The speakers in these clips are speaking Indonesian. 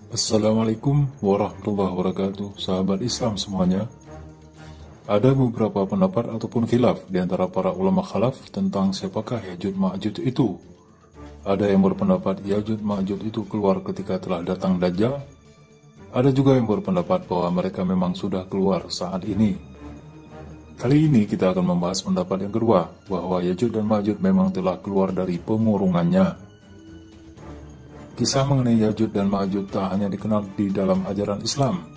Assalamualaikum warahmatullahi wabarakatuh, sahabat Islam semuanya. Ada beberapa pendapat ataupun khilaf di antara para ulama khalaf tentang siapakah Ya'juj Ma'juj itu. Ada yang berpendapat Ya'juj Ma'juj itu keluar ketika telah datang Dajjal. Ada juga yang berpendapat bahwa mereka memang sudah keluar saat ini. Kali ini kita akan membahas pendapat yang kedua, bahwa Ya'juj dan Ma'juj memang telah keluar dari pengurungannya. Kisah mengenai Ya'juj dan Ma'juj tak hanya dikenal di dalam ajaran Islam.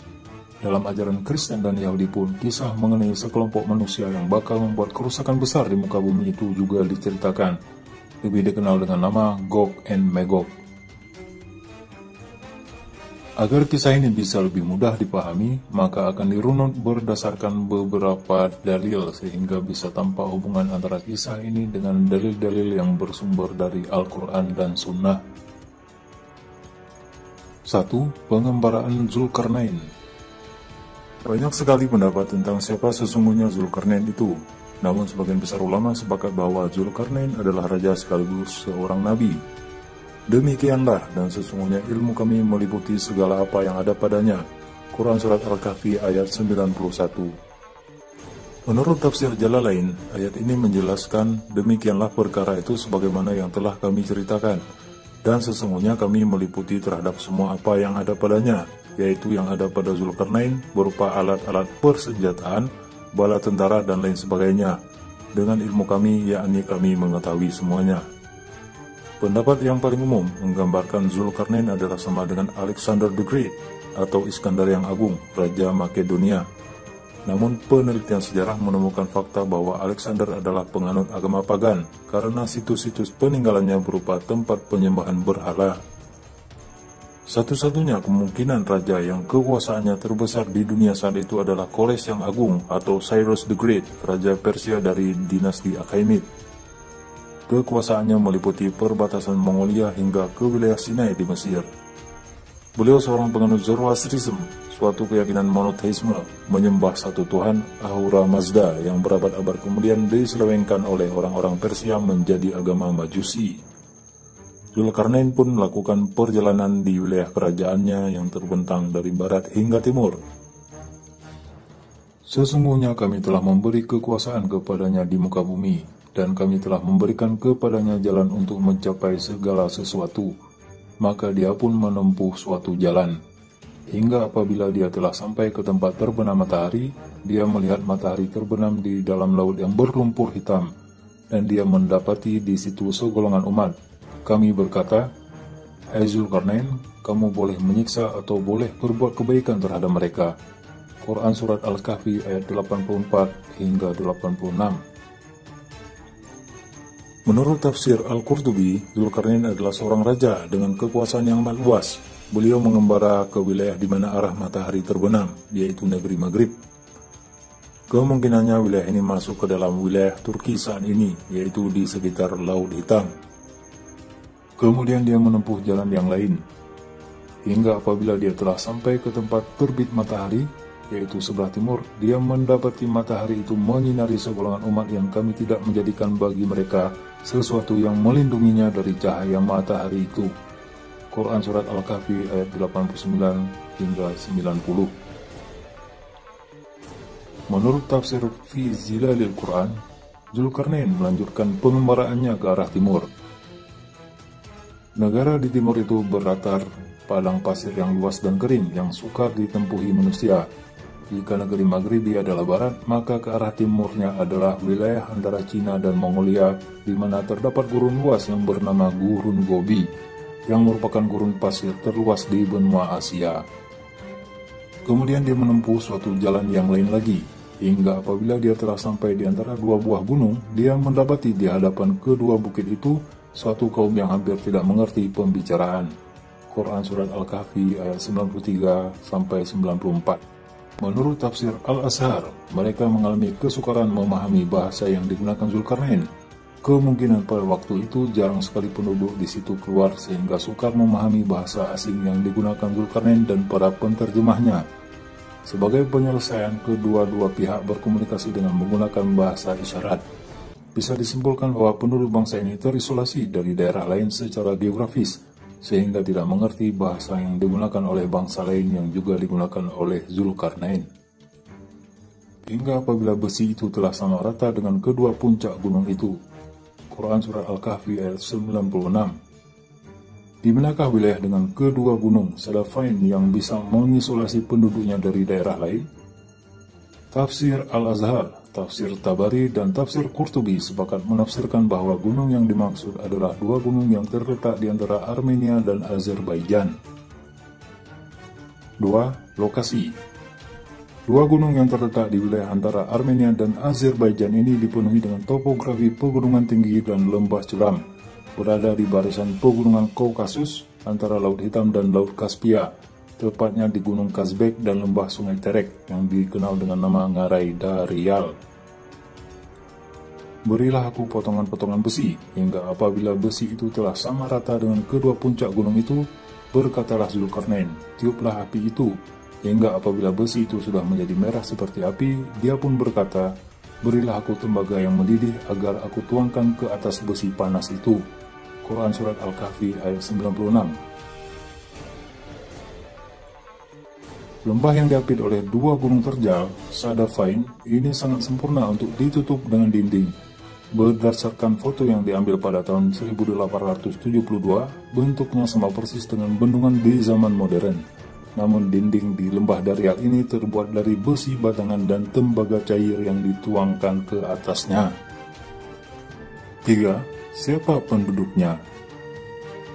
Dalam ajaran Kristen dan Yahudi pun, kisah mengenai sekelompok manusia yang bakal membuat kerusakan besar di muka bumi itu juga diceritakan. Lebih dikenal dengan nama Gog and Magog. Agar kisah ini bisa lebih mudah dipahami, maka akan dirunut berdasarkan beberapa dalil sehingga bisa tampak hubungan antara kisah ini dengan dalil-dalil yang bersumber dari Al-Quran dan Sunnah. 1. Pengembaraan Zulkarnain. Banyak sekali pendapat tentang siapa sesungguhnya Zulkarnain itu. Namun sebagian besar ulama sepakat bahwa Zulkarnain adalah raja sekaligus seorang nabi. Demikianlah, dan sesungguhnya ilmu kami meliputi segala apa yang ada padanya. Quran Surat Al-Kahfi ayat 91. Menurut tafsir Jalalain, ayat ini menjelaskan demikianlah perkara itu sebagaimana yang telah kami ceritakan. Dan sesungguhnya kami meliputi terhadap semua apa yang ada padanya, yaitu yang ada pada Zulkarnain berupa alat-alat persenjataan, bala tentara dan lain sebagainya. Dengan ilmu kami, yakni kami mengetahui semuanya. Pendapat yang paling umum menggambarkan Zulkarnain adalah sama dengan Alexander the Great atau Iskandar yang Agung, Raja Makedonia. Namun penelitian sejarah menemukan fakta bahwa Alexander adalah penganut agama pagan karena situs-situs peninggalannya berupa tempat penyembahan berhala. Satu-satunya kemungkinan raja yang kekuasaannya terbesar di dunia saat itu adalah Kores yang Agung atau Cyrus the Great, Raja Persia dari dinasti Achaemenid. Kekuasaannya meliputi perbatasan Mongolia hingga ke wilayah Sinai di Mesir. Beliau seorang penganut Zoroastrism, suatu keyakinan monoteisme, menyembah satu Tuhan, Ahura Mazda, yang berabad-abad kemudian diselewengkan oleh orang-orang Persia menjadi agama Majusi. Zulkarnain pun melakukan perjalanan di wilayah kerajaannya yang terbentang dari barat hingga timur. Sesungguhnya kami telah memberi kekuasaan kepadanya di muka bumi, dan kami telah memberikan kepadanya jalan untuk mencapai segala sesuatu. Maka dia pun menempuh suatu jalan. Hingga apabila dia telah sampai ke tempat terbenam matahari, dia melihat matahari terbenam di dalam laut yang berlumpur hitam, dan dia mendapati di situ segolongan umat. Kami berkata, "Hai Zulkarnain, kamu boleh menyiksa atau boleh berbuat kebaikan terhadap mereka." Quran Surat Al-Kahfi ayat 84 hingga 86. Menurut tafsir Al-Qurtubi, Zulkarnain adalah seorang raja dengan kekuasaan yang amat luas. Beliau mengembara ke wilayah di mana arah matahari terbenam, yaitu negeri Maghrib. Kemungkinannya wilayah ini masuk ke dalam wilayah Turki saat ini, yaitu di sekitar Laut Hitam. Kemudian dia menempuh jalan yang lain, hingga apabila dia telah sampai ke tempat terbit matahari, yaitu sebelah timur, dia mendapati matahari itu menyinari segolongan umat yang kami tidak menjadikan bagi mereka sesuatu yang melindunginya dari cahaya matahari itu. Quran Surat Al-Kahfi ayat 89 hingga 90. Menurut tafsir Fi Zilalil Quran, Zulkarnain melanjutkan pengembaraannya ke arah timur. Negara di timur itu berlatar padang pasir yang luas dan kering yang sukar ditempuhi manusia. Jika negeri Maghribi adalah barat, maka ke arah timurnya adalah wilayah antara Cina dan Mongolia, di mana terdapat gurun luas yang bernama Gurun Gobi, yang merupakan gurun pasir terluas di benua Asia. Kemudian dia menempuh suatu jalan yang lain lagi, hingga apabila dia telah sampai di antara dua buah gunung, dia mendapati di hadapan kedua bukit itu suatu kaum yang hampir tidak mengerti pembicaraan. Quran Surat Al-Kahfi ayat 93-94. Menurut tafsir Al-Azhar, mereka mengalami kesukaran memahami bahasa yang digunakan Zulkarnain. Kemungkinan pada waktu itu jarang sekali penduduk di situ keluar sehingga sukar memahami bahasa asing yang digunakan Zulkarnain dan para penterjemahnya. Sebagai penyelesaian, kedua-dua pihak berkomunikasi dengan menggunakan bahasa isyarat. Bisa disimpulkan bahwa penduduk bangsa ini terisolasi dari daerah lain secara geografis, sehingga tidak mengerti bahasa yang digunakan oleh bangsa lain yang juga digunakan oleh Zulkarnain. Hingga apabila besi itu telah sama rata dengan kedua puncak gunung itu. Quran Surat Al-Kahfi ayat 96. Di manakah wilayah dengan kedua gunung Sadafain yang bisa mengisolasi penduduknya dari daerah lain? Tafsir Al-Azhar, Tafsir Tabari, dan Tafsir Qurtubi sepakat menafsirkan bahwa gunung yang dimaksud adalah dua gunung yang terletak di antara Armenia dan Azerbaijan. 2. Lokasi. Dua gunung yang terletak di wilayah antara Armenia dan Azerbaijan ini dipenuhi dengan topografi pegunungan tinggi dan lembah curam, berada di barisan pegunungan Kaukasus antara Laut Hitam dan Laut Kaspia, tepatnya di Gunung Kazbek dan lembah Sungai Terek yang dikenal dengan nama Ngarai Daryal. Berilah aku potongan-potongan besi, hingga apabila besi itu telah sama rata dengan kedua puncak gunung itu, berkatalah Zulkarnain, tiuplah api itu. Hingga apabila besi itu sudah menjadi merah seperti api, dia pun berkata, berilah aku tembaga yang mendidih agar aku tuangkan ke atas besi panas itu. Quran Surat Al-Kahfi ayat 96. Lembah yang diapit oleh dua gunung terjal, Sadafain, ini sangat sempurna untuk ditutup dengan dinding. Berdasarkan foto yang diambil pada tahun 1872, bentuknya sama persis dengan bendungan di zaman modern. Namun dinding di lembah Daryal ini terbuat dari besi batangan dan tembaga cair yang dituangkan ke atasnya. 3. Siapa penduduknya?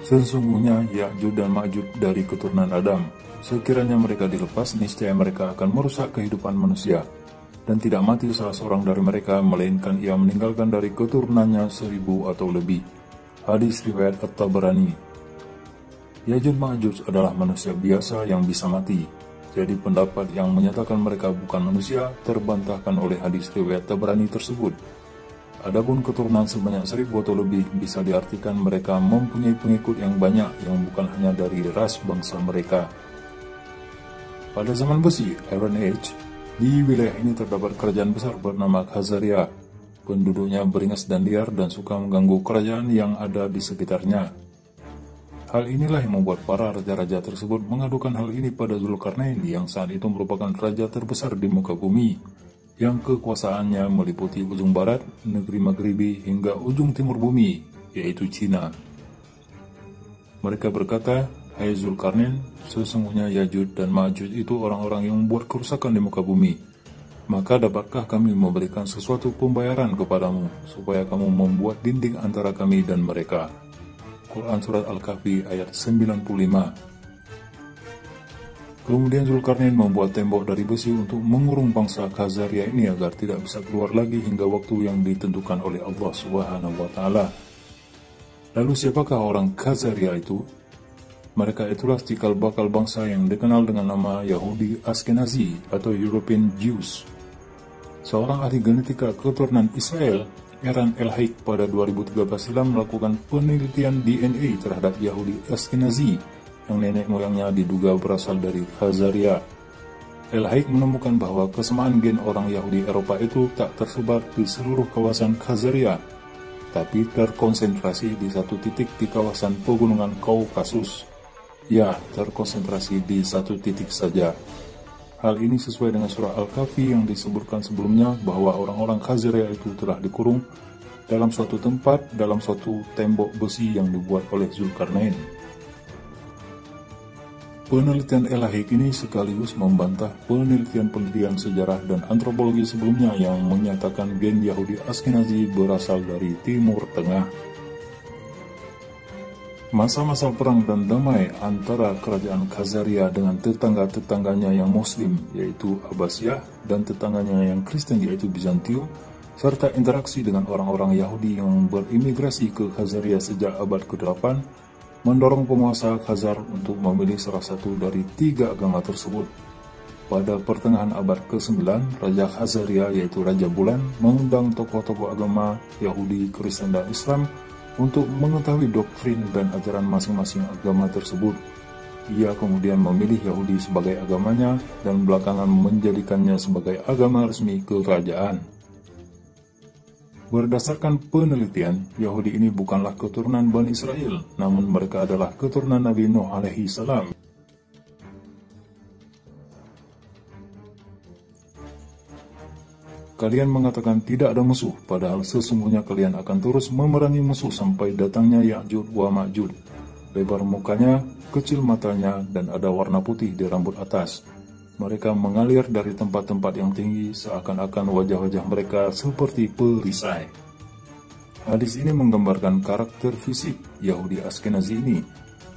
Sesungguhnya Ya'juj dan Ma'juj dari keturunan Adam. Sekiranya mereka dilepas, niscaya mereka akan merusak kehidupan manusia. Dan tidak mati salah seorang dari mereka, melainkan ia meninggalkan dari keturunannya 1000 atau lebih. Hadis riwayat At-Tabarani. Ya'juj Ma'juj adalah manusia biasa yang bisa mati. Jadi pendapat yang menyatakan mereka bukan manusia terbantahkan oleh hadis riwayat Tabrani tersebut. Adapun keturunan sebanyak 1000 atau lebih bisa diartikan mereka mempunyai pengikut yang banyak yang bukan hanya dari ras bangsa mereka. Pada zaman besi, Iron Age, di wilayah ini terdapat kerajaan besar bernama Khazaria. Penduduknya beringas dan liar dan suka mengganggu kerajaan yang ada di sekitarnya. Hal inilah yang membuat para raja-raja tersebut mengadukan hal ini pada Zulkarnain yang saat itu merupakan raja terbesar di muka bumi, yang kekuasaannya meliputi ujung barat, negeri Maghribi, hingga ujung timur bumi, yaitu Cina. Mereka berkata, hai Zulkarnain, sesungguhnya Ya'juj dan Ma'juj itu orang-orang yang membuat kerusakan di muka bumi. Maka dapatkah kami memberikan sesuatu pembayaran kepadamu, supaya kamu membuat dinding antara kami dan mereka? Quran Surat Al-Kahfi ayat 95. Kemudian Zulkarnain membuat tembok dari besi untuk mengurung bangsa Khazaria ini agar tidak bisa keluar lagi hingga waktu yang ditentukan oleh Allah Subhanahu wa Ta'ala. Lalu siapakah orang Khazaria itu? Mereka itulah cikal bakal bangsa yang dikenal dengan nama Yahudi Ashkenazi atau European Jews. Seorang ahli genetika keturunan Israel, Eran El-Haik, pada 2013 silam melakukan penelitian DNA terhadap Yahudi Ashkenazi yang nenek moyangnya diduga berasal dari Khazaria. El-Haik menemukan bahwa kesamaan gen orang Yahudi Eropa itu tak tersebar di seluruh kawasan Khazaria, tapi terkonsentrasi di satu titik di kawasan pegunungan Kaukasus. Ya, terkonsentrasi di satu titik saja. Hal ini sesuai dengan surah Al-Kahfi yang disebutkan sebelumnya bahwa orang-orang Khazaria itu telah dikurung dalam suatu tempat dalam suatu tembok besi yang dibuat oleh Zulkarnain. Penelitian El-Haik ini sekaligus membantah penelitian-penelitian sejarah dan antropologi sebelumnya yang menyatakan gen Yahudi Ashkenazi berasal dari Timur Tengah. Masa-masa perang dan damai antara kerajaan Khazaria dengan tetangga-tetangganya yang Muslim, yaitu Abbasiyah, dan tetangganya yang Kristen, yaitu Bizantium, serta interaksi dengan orang-orang Yahudi yang berimigrasi ke Khazaria sejak abad ke-8, mendorong penguasa Khazar untuk memilih salah satu dari 3 agama tersebut. Pada pertengahan abad ke-9, Raja Khazaria, yaitu Raja Bulan, mengundang tokoh-tokoh agama Yahudi, Kristen, dan Islam untuk mengetahui doktrin dan ajaran masing-masing agama tersebut. Ia kemudian memilih Yahudi sebagai agamanya dan belakangan menjadikannya sebagai agama resmi kerajaan. Berdasarkan penelitian, Yahudi ini bukanlah keturunan Bani Israel, namun mereka adalah keturunan Nabi Nuh alaihi salam. Kalian mengatakan tidak ada musuh, padahal sesungguhnya kalian akan terus memerangi musuh sampai datangnya Ya'juj wa Ma'juj. Lebar mukanya, kecil matanya, dan ada warna putih di rambut atas. Mereka mengalir dari tempat-tempat yang tinggi, seakan-akan wajah-wajah mereka seperti perisai. Hadis ini menggambarkan karakter fisik Yahudi Askenazi ini.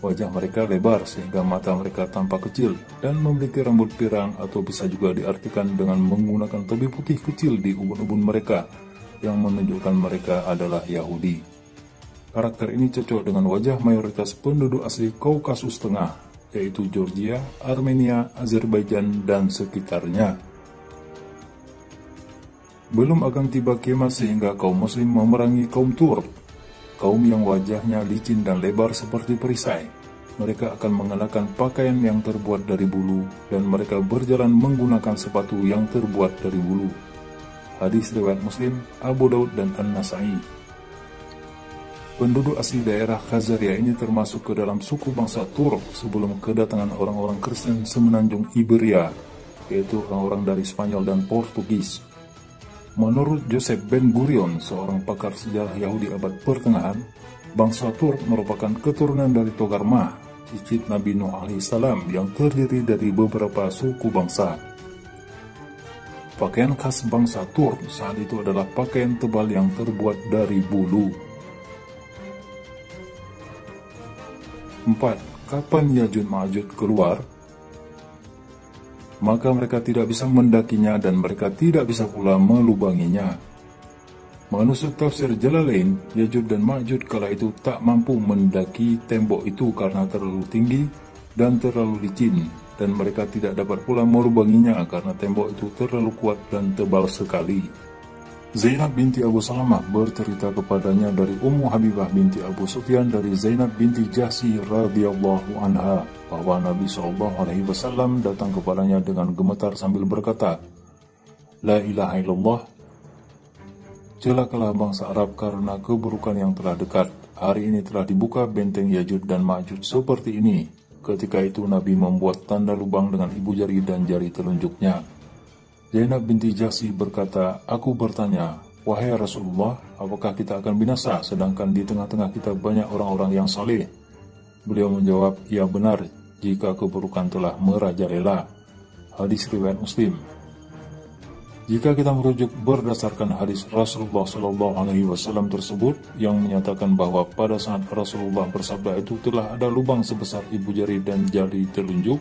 Wajah mereka lebar sehingga mata mereka tampak kecil dan memiliki rambut pirang, atau bisa juga diartikan dengan menggunakan topi putih kecil di ubun-ubun mereka yang menunjukkan mereka adalah Yahudi. Karakter ini cocok dengan wajah mayoritas penduduk asli Kaukasus Tengah, yaitu Georgia, Armenia, Azerbaijan, dan sekitarnya. Belum akan tiba kiamat sehingga kaum muslim memerangi kaum Turk, kaum yang wajahnya licin dan lebar seperti perisai. Mereka akan mengenakan pakaian yang terbuat dari bulu, dan mereka berjalan menggunakan sepatu yang terbuat dari bulu. Hadis riwayat Muslim, Abu Daud, dan An-Nasai. Penduduk asli daerah Khazaria ini termasuk ke dalam suku bangsa Turk sebelum kedatangan orang-orang Kristen semenanjung Iberia, yaitu orang-orang dari Spanyol dan Portugis. Menurut Joseph Ben Gurion, seorang pakar sejarah Yahudi abad pertengahan, bangsa Turk merupakan keturunan dari Togarmah, cicit Nabi Nuh alaihissalam yang terdiri dari beberapa suku bangsa. Pakaian khas bangsa Turk saat itu adalah pakaian tebal yang terbuat dari bulu. 4. Kapan Ya'juj Ma'juj keluar? Maka mereka tidak bisa mendakinya dan mereka tidak bisa pula melubanginya. Menurut tafsir Jalalain, Ya'juj dan Ma'juj kala itu tak mampu mendaki tembok itu karena terlalu tinggi dan terlalu licin, dan mereka tidak dapat pula melubanginya karena tembok itu terlalu kuat dan tebal sekali. Zainab binti Abu Salamah bercerita kepadanya dari Ummu Habibah binti Abu Sufyan dari Zainab binti Jahsi radhiyallahu anha bahwa Nabi SAW datang kepadanya dengan gemetar sambil berkata, "La ilaha illallah, celakalah bangsa Arab karena keburukan yang telah dekat. Hari ini telah dibuka benteng Ya'juj dan Ma'juj seperti ini." Ketika itu Nabi membuat tanda lubang dengan ibu jari dan jari telunjuknya. Zainab binti Jahsi berkata, "Aku bertanya, wahai Rasulullah, apakah kita akan binasa sedangkan di tengah-tengah kita banyak orang-orang yang saleh?" Beliau menjawab, "Ya benar, jika keburukan telah merajalela." Hadis riwayat Muslim. Jika kita merujuk berdasarkan hadis Rasulullah SAW tersebut yang menyatakan bahwa pada saat Rasulullah bersabda itu telah ada lubang sebesar ibu jari dan jari telunjuk,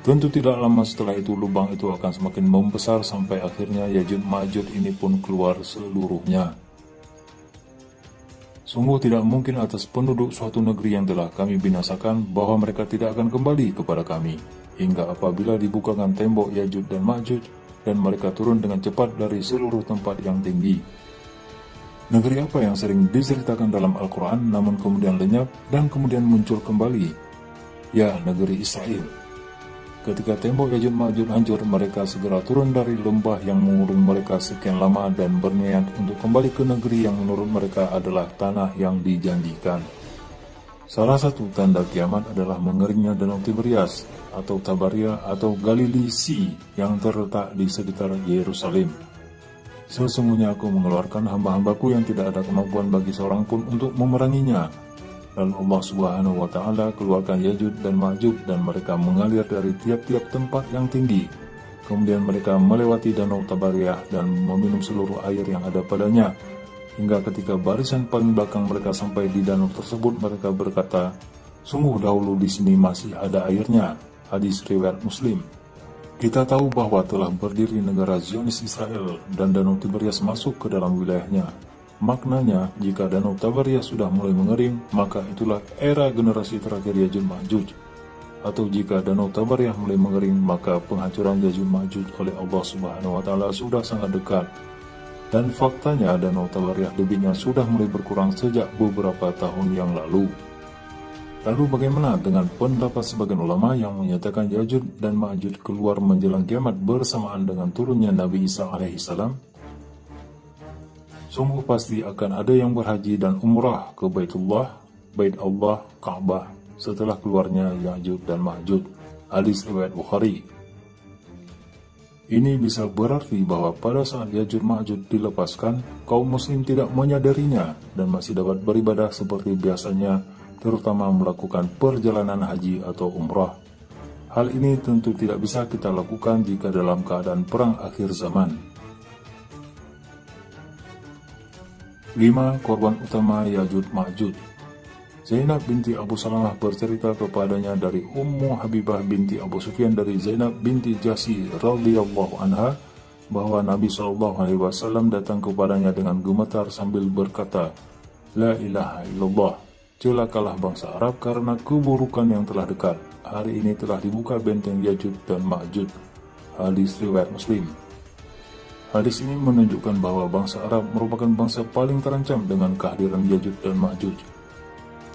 tentu tidak lama setelah itu lubang itu akan semakin membesar sampai akhirnya Ya'juj Ma'juj ini pun keluar seluruhnya. Sungguh tidak mungkin atas penduduk suatu negeri yang telah kami binasakan bahwa mereka tidak akan kembali kepada kami, hingga apabila dibukakan tembok Ya'juj dan Ma'juj dan mereka turun dengan cepat dari seluruh tempat yang tinggi. Negeri apa yang sering diceritakan dalam Al-Quran namun kemudian lenyap dan kemudian muncul kembali? Ya, negeri Israel. Ketika tembok Ya'juj Ma'juj hancur, mereka segera turun dari lembah yang mengurung mereka sekian lama dan berniat untuk kembali ke negeri yang menurut mereka adalah tanah yang dijanjikan. Salah satu tanda kiamat adalah mengeringnya Danau Tiberias atau Tabaria atau Galilea Sea yang terletak di sekitar Yerusalem. Sesungguhnya aku mengeluarkan hamba-hambaku yang tidak ada kemampuan bagi seorang pun untuk memeranginya. Lalu Allah Subhanahu wa Ta'ala keluarkan Ya'juj dan Ma'juj dan mereka mengalir dari tiap-tiap tempat yang tinggi. Kemudian mereka melewati Danau Tabariyah dan meminum seluruh air yang ada padanya. Hingga ketika barisan paling belakang mereka sampai di danau tersebut, mereka berkata, "Sungguh dahulu di sini masih ada airnya." Hadis riwayat Muslim. Kita tahu bahwa telah berdiri negara Zionis Israel dan Danau Tiberias masuk ke dalam wilayahnya. Maknanya, jika Danau Tabariyah sudah mulai mengering, maka itulah era generasi terakhir Ya'juj Ma'juj. Atau jika Danau Tabariyah mulai mengering, maka penghancuran Ya'juj Ma'juj oleh Allah Subhanahu wa Ta'ala sudah sangat dekat. Dan faktanya Danau Tabariyah debitnya sudah mulai berkurang sejak beberapa tahun yang lalu. Lalu bagaimana dengan pendapat sebagian ulama yang menyatakan Ya'juj dan Ma'juj keluar menjelang kiamat bersamaan dengan turunnya Nabi Isa alaihissalam? Sungguh pasti akan ada yang berhaji dan umrah ke Bait Allah, Ka'bah, setelah keluarnya Ya'juj dan Ma'juj. Hadis riwayat Bukhari. Ini bisa berarti bahwa pada saat Ya'juj Ma'juj dilepaskan, kaum muslim tidak menyadarinya dan masih dapat beribadah seperti biasanya, terutama melakukan perjalanan haji atau umrah. Hal ini tentu tidak bisa kita lakukan jika dalam keadaan perang akhir zaman. 5. Korban utama Ya'juj Ma'juj. Zainab binti Abu Salamah bercerita kepadanya dari Ummu Habibah binti Abu Sufyan dari Zainab binti Jahsy radhiyallahu anha bahwa Nabi SAW datang kepadanya dengan gemetar sambil berkata, La ilaha illallah, celakalah bangsa Arab karena keburukan yang telah dekat. Hari ini telah dibuka benteng Ya'juj dan Ma'juj. Hadis riwayat Muslim. Hadis ini menunjukkan bahwa bangsa Arab merupakan bangsa paling terancam dengan kehadiran Ya'juj dan Ma'juj.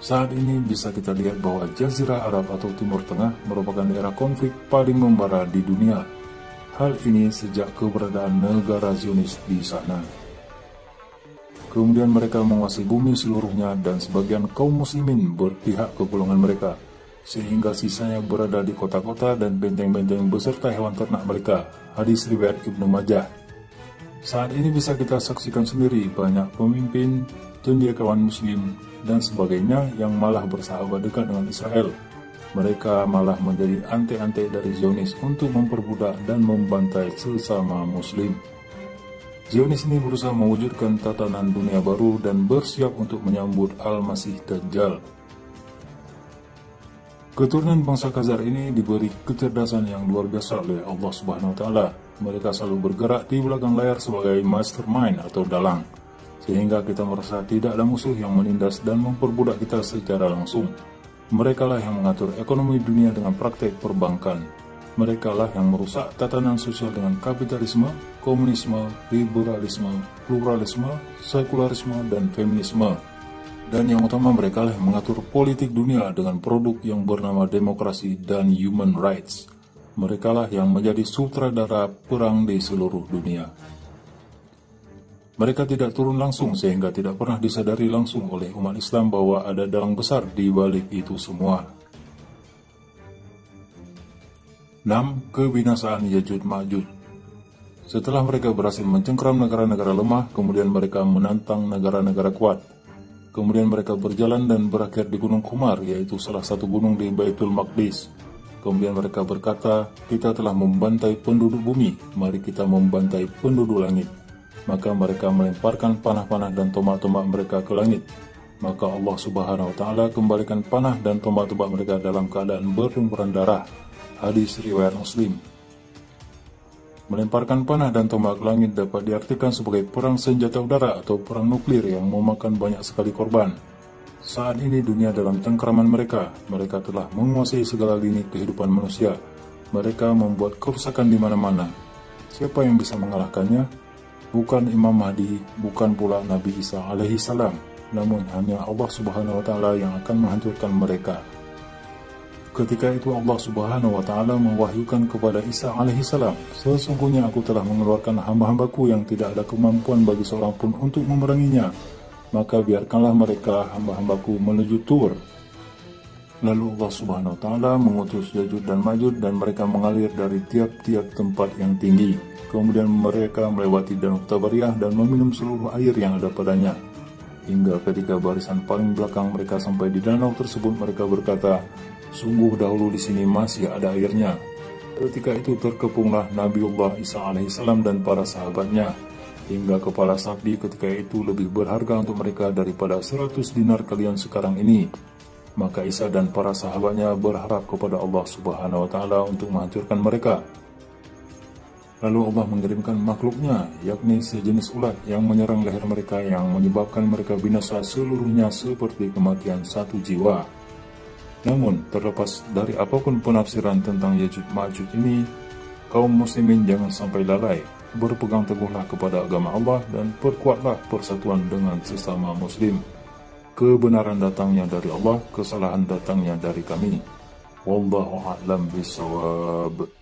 Saat ini bisa kita lihat bahwa Jazirah Arab atau Timur Tengah merupakan daerah konflik paling membara di dunia. Hal ini sejak keberadaan negara Zionis di sana. Kemudian mereka menguasai bumi seluruhnya dan sebagian kaum muslimin berpihak ke golongan mereka, sehingga sisanya berada di kota-kota dan benteng-benteng beserta hewan ternak mereka. Hadis riwayat Ibnu Majah. Saat ini bisa kita saksikan sendiri banyak pemimpin, cendekiawan muslim, dan sebagainya yang malah bersahabat dekat dengan Israel. Mereka malah menjadi ante-ante dari Zionis untuk memperbudak dan membantai sesama muslim. Zionis ini berusaha mewujudkan tatanan dunia baru dan bersiap untuk menyambut Al-Masih Dajjal. Keturunan bangsa Khazar ini diberi kecerdasan yang luar biasa oleh Allah Subhanahu wa Ta'ala. Mereka selalu bergerak di belakang layar sebagai mastermind atau dalang, sehingga kita merasa tidak ada musuh yang menindas dan memperbudak kita secara langsung. Mereka lah yang mengatur ekonomi dunia dengan praktek perbankan. Mereka lah yang merusak tatanan sosial dengan kapitalisme, komunisme, liberalisme, pluralisme, sekularisme, dan feminisme. Dan yang utama mereka lah yang mengatur politik dunia dengan produk yang bernama demokrasi dan human rights. Mereka lah yang menjadi sutradara perang di seluruh dunia. Mereka tidak turun langsung sehingga tidak pernah disadari langsung oleh umat Islam bahwa ada dalang besar di balik itu semua. 6. Kebinasaan Ya'juj Ma'juj. Setelah mereka berhasil mencengkeram negara-negara lemah, kemudian mereka menantang negara-negara kuat. Kemudian mereka berjalan dan berakhir di Gunung Qumar, yaitu salah satu gunung di Baitul Maqdis. Kemudian mereka berkata, kita telah membantai penduduk bumi, mari kita membantai penduduk langit. Maka mereka melemparkan panah-panah dan tombak-tombak mereka ke langit. Maka Allah Subhanahu wa Ta'ala kembalikan panah dan tombak-tombak mereka dalam keadaan berlumuran darah. Hadis riwayat Muslim. Melemparkan panah dan tombak ke langit dapat diartikan sebagai perang senjata udara atau perang nuklir yang memakan banyak sekali korban. Saat ini dunia dalam cengkeraman mereka telah menguasai segala lini kehidupan manusia. Mereka membuat kerusakan di mana-mana. Siapa yang bisa mengalahkannya? Bukan Imam Mahdi, bukan pula Nabi Isa alaihissalam, namun hanya Allah Subhanahu wa Ta'ala yang akan menghancurkan mereka. Ketika itu Allah Subhanahu wa Ta'ala mewahyukan kepada Isa alaihissalam, sesungguhnya aku telah mengeluarkan hamba-hambaku yang tidak ada kemampuan bagi seorang pun untuk memeranginya. Maka biarkanlah mereka hamba-hambaku menuju Tur. Lalu Allah Subhanahu wa Ta'ala mengutus Ya'juj dan Ma'juj dan mereka mengalir dari tiap-tiap tempat yang tinggi. Kemudian mereka melewati Danau Tabariyah dan meminum seluruh air yang ada padanya. Hingga ketika barisan paling belakang mereka sampai di danau tersebut, mereka berkata, sungguh dahulu di sini masih ada airnya. Ketika itu terkepunglah Nabiullah Isa alaihissalam dan para sahabatnya. Hingga kepala sapi ketika itu lebih berharga untuk mereka daripada 100 dinar kalian sekarang ini. Maka Isa dan para sahabatnya berharap kepada Allah Subhanahu wa Ta'ala untuk menghancurkan mereka. Lalu Allah mengirimkan makhluknya, yakni sejenis ulat yang menyerang leher mereka yang menyebabkan mereka binasa seluruhnya seperti kematian satu jiwa. Namun, terlepas dari apapun penafsiran tentang Ya'juj Ma'juj ini, kaum muslimin jangan sampai lalai. Berpegang teguhlah kepada agama Allah dan perkuatlah persatuan dengan sesama muslim. Kebenaran datangnya dari Allah, kesalahan datangnya dari kami. Wallahu a'lam bishawab.